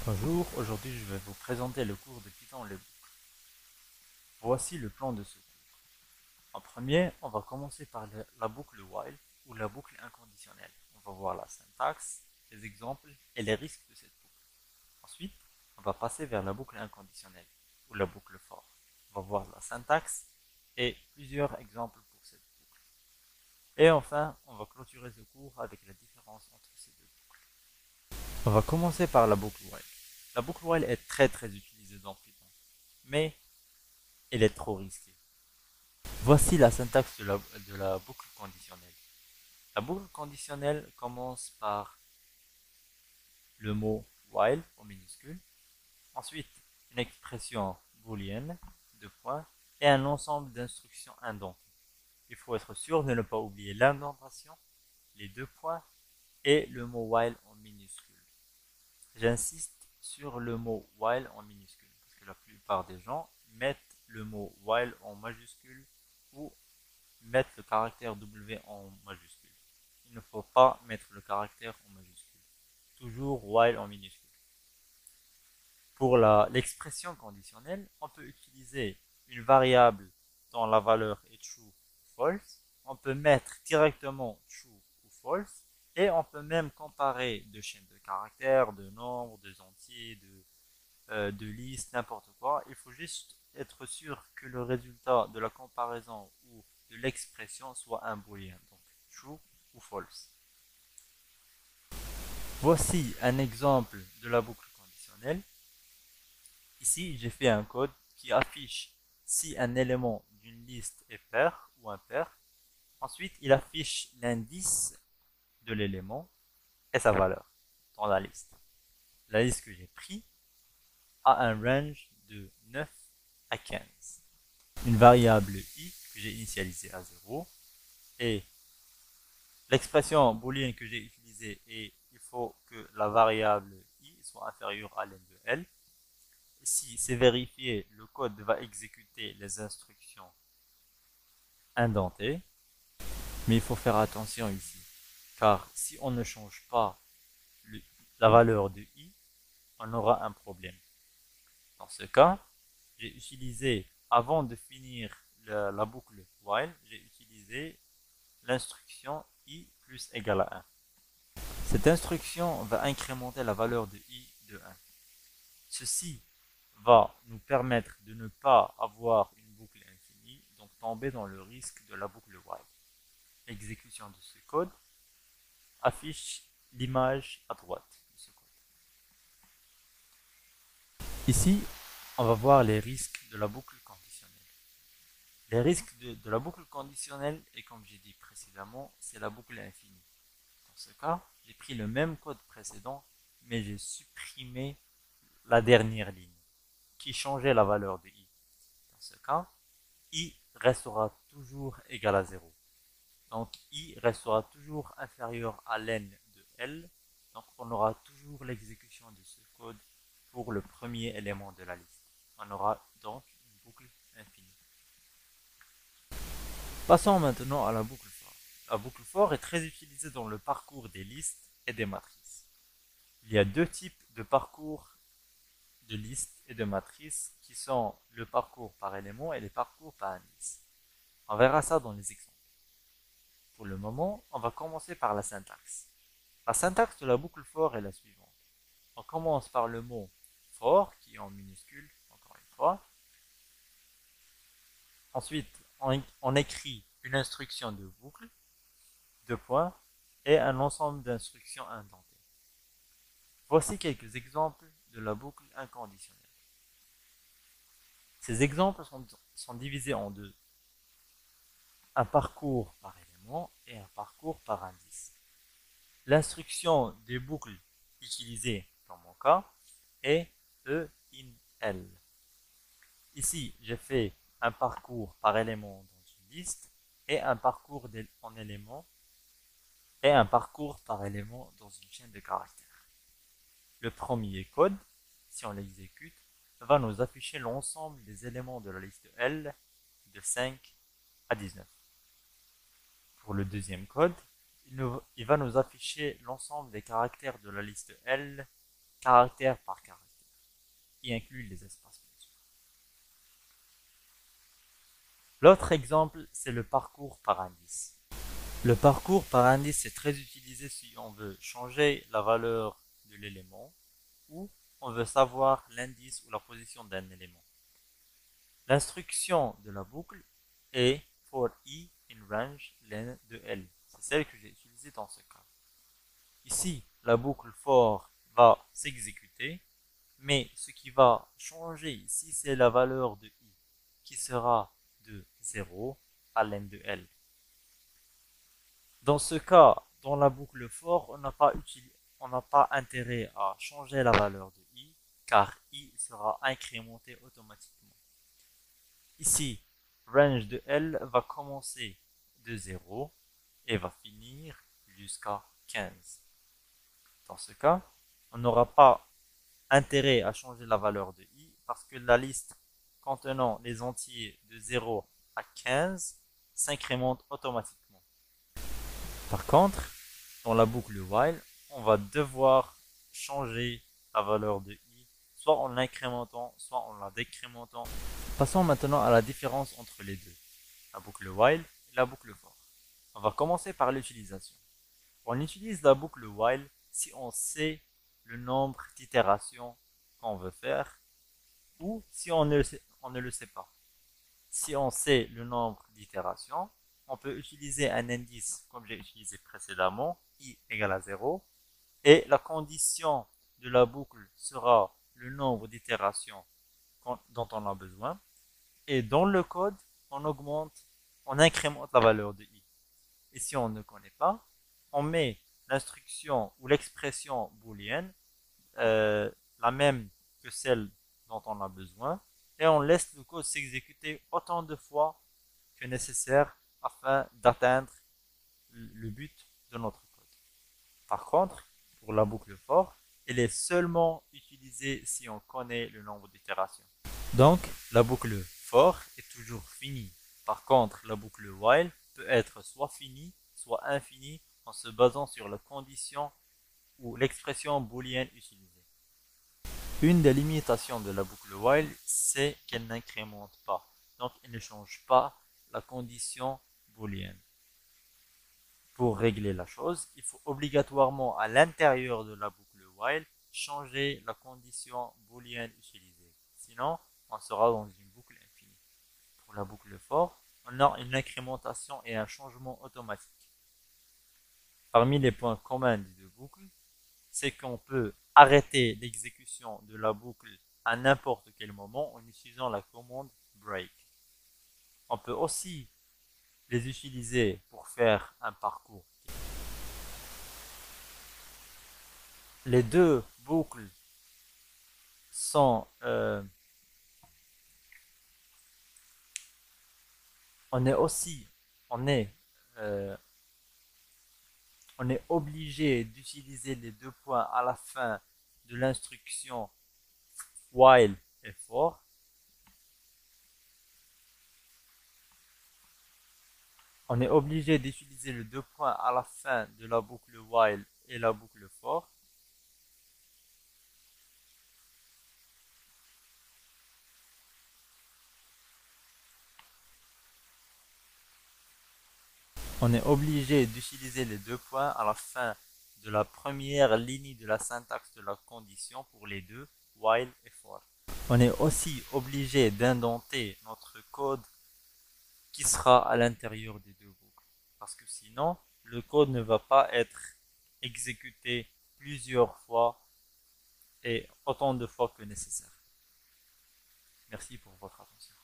Bonjour, aujourd'hui je vais vous présenter le cours de Python les boucles. Voici le plan de ce cours. En premier, on va commencer par la boucle while ou la boucle inconditionnelle. On va voir la syntaxe, les exemples et les risques de cette boucle. Ensuite, on va passer vers la boucle inconditionnelle ou la boucle for. On va voir la syntaxe et plusieurs exemples pour cette boucle. Et enfin, on va clôturer ce cours avec la différence entre ces deux boucles. On va commencer par la boucle while. La boucle while est très utilisée dans Python, mais elle est trop risquée. Voici la syntaxe de la boucle conditionnelle. La boucle conditionnelle commence par le mot while en minuscule, ensuite une expression booléenne, deux points, et un ensemble d'instructions indentées. Il faut être sûr de ne pas oublier l'indentation, les deux points et le mot while en minuscule. J'insiste sur le mot while en minuscule, parce que la plupart des gens mettent le mot while en majuscule ou mettre le caractère W en majuscule. Il ne faut pas mettre le caractère en majuscule. Toujours while en minuscule. Pour l'expression conditionnelle, on peut utiliser une variable dont la valeur est true ou false. On peut mettre directement true ou false. Et on peut même comparer deux chaînes de caractères, de nombres, de entiers, de listes, n'importe quoi. Il faut juste être sûr que le résultat de la comparaison ou de l'expression soit un booléen, donc true ou false. Voici un exemple de la boucle conditionnelle. Ici, j'ai fait un code qui affiche si un élément d'une liste est pair ou impair. Ensuite, il affiche l'indice de l'élément et sa valeur dans la liste. La liste que j'ai prise a un range de 9 à 15. Une variable i que j'ai initialisée à 0 et l'expression booléenne que j'ai utilisée est il faut que la variable i soit inférieure à l'n de l. Si c'est vérifié, le code va exécuter les instructions indentées, mais il faut faire attention ici, car si on ne change pas la valeur de i, on aura un problème. Dans ce cas, j'ai utilisé, avant de finir la boucle while, j'ai utilisé l'instruction i plus égale à 1. Cette instruction va incrémenter la valeur de i de 1. Ceci va nous permettre de ne pas avoir une boucle infinie, donc tomber dans le risque de la boucle while. L'exécution de ce code affiche l'image à droite de ce code. Ici, on va voir les risques de la boucle conditionnelle. Les risques de la boucle conditionnelle, et comme j'ai dit précédemment, c'est la boucle infinie. Dans ce cas, j'ai pris le même code précédent, mais j'ai supprimé la dernière ligne qui changeait la valeur de i. Dans ce cas, i restera toujours égal à 0. Donc i restera toujours inférieur à l'n de l. Donc on aura toujours l'exécution de ce code pour le premier élément de la liste. On aura donc une boucle infinie. Passons maintenant à la boucle for. La boucle for est très utilisée dans le parcours des listes et des matrices. Il y a deux types de parcours de listes et de matrices qui sont le parcours par élément et les parcours par indice. On verra ça dans les exemples. Pour le moment, on va commencer par la syntaxe. La syntaxe de la boucle for est la suivante. On commence par le mot for, qui est en minuscule, encore une fois. Ensuite, on écrit une instruction de boucle, deux points, et un ensemble d'instructions indentées. Voici quelques exemples de la boucle inconditionnelle. Ces exemples sont divisés en deux. Un parcours par élément et un parcours par indice. L'instruction des boucles utilisée dans mon cas est E in L. Ici, j'ai fait un parcours par élément dans une liste et un parcours en élément et un parcours par élément dans une chaîne de caractères. Le premier code, si on l'exécute, va nous afficher l'ensemble des éléments de la liste L de 5 à 19. Pour le deuxième code, il va nous afficher l'ensemble des caractères de la liste L, caractère par caractère. y inclut les espaces, bien sûr. L'autre exemple, c'est le parcours par indice. Le parcours par indice est très utilisé si on veut changer la valeur de l'élément ou on veut savoir l'indice ou la position d'un élément. L'instruction de la boucle est for i in range len de L. C'est celle que j'ai utilisée dans ce cas. Ici, la boucle for va s'exécuter, mais ce qui va changer ici, c'est la valeur de i, qui sera de 0 à len de L. Dans ce cas, dans la boucle for, on n'a pas intérêt à changer la valeur de i, car i sera incrémenté automatiquement. Ici, range de L va commencer de 0 et va finir jusqu'à 15. Dans ce cas, on n'aura pas intérêt à changer la valeur de i parce que la liste contenant les entiers de 0 à 15 s'incrémente automatiquement. Par contre, dans la boucle while, on va devoir changer la valeur de i, soit en l'incrémentant, soit en la décrémentant. Passons maintenant à la différence entre les deux, la boucle while et la boucle for. On va commencer par l'utilisation. On utilise la boucle while si on sait le nombre d'itérations qu'on veut faire ou si on ne le sait pas. Si on sait le nombre d'itérations, on peut utiliser un indice comme j'ai utilisé précédemment, i égale à 0, et la condition de la boucle sera le nombre d'itérations dont on a besoin. Et dans le code, on incrémente la valeur de i. Et si on ne connaît pas, on met l'instruction ou l'expression booléenne, la même que celle dont on a besoin, et on laisse le code s'exécuter autant de fois que nécessaire afin d'atteindre le but de notre code. Par contre, pour la boucle for, elle est seulement utilisée si on connaît le nombre d'itérations. Donc, la boucle for est toujours finie. Par contre, la boucle while peut être soit finie, soit infinie en se basant sur la condition ou l'expression booléenne utilisée. Une des limitations de la boucle while, c'est qu'elle n'incrémente pas. Donc, elle ne change pas la condition booléenne. Pour régler la chose, il faut obligatoirement à l'intérieur de la boucle while changer la condition booléenne utilisée. Sinon, on sera dans une boucle infinie. Pour la boucle for, on a une incrémentation et un changement automatique. Parmi les points communs des deux boucles, c'est qu'on peut arrêter l'exécution de la boucle à n'importe quel moment en utilisant la commande break. On peut aussi les utiliser pour faire un parcours. Les deux boucles sont on est aussi euh, on est obligé d'utiliser les deux points à la fin de l'instruction while et for. On est obligé d'utiliser les deux points à la fin de la boucle while et la boucle for. On est obligé d'utiliser les deux points à la fin de la première ligne de la syntaxe de la condition pour les deux, while et for. On est aussi obligé d'indenter notre code qui sera à l'intérieur des deux boucles. Parce que sinon, le code ne va pas être exécuté plusieurs fois et autant de fois que nécessaire. Merci pour votre attention.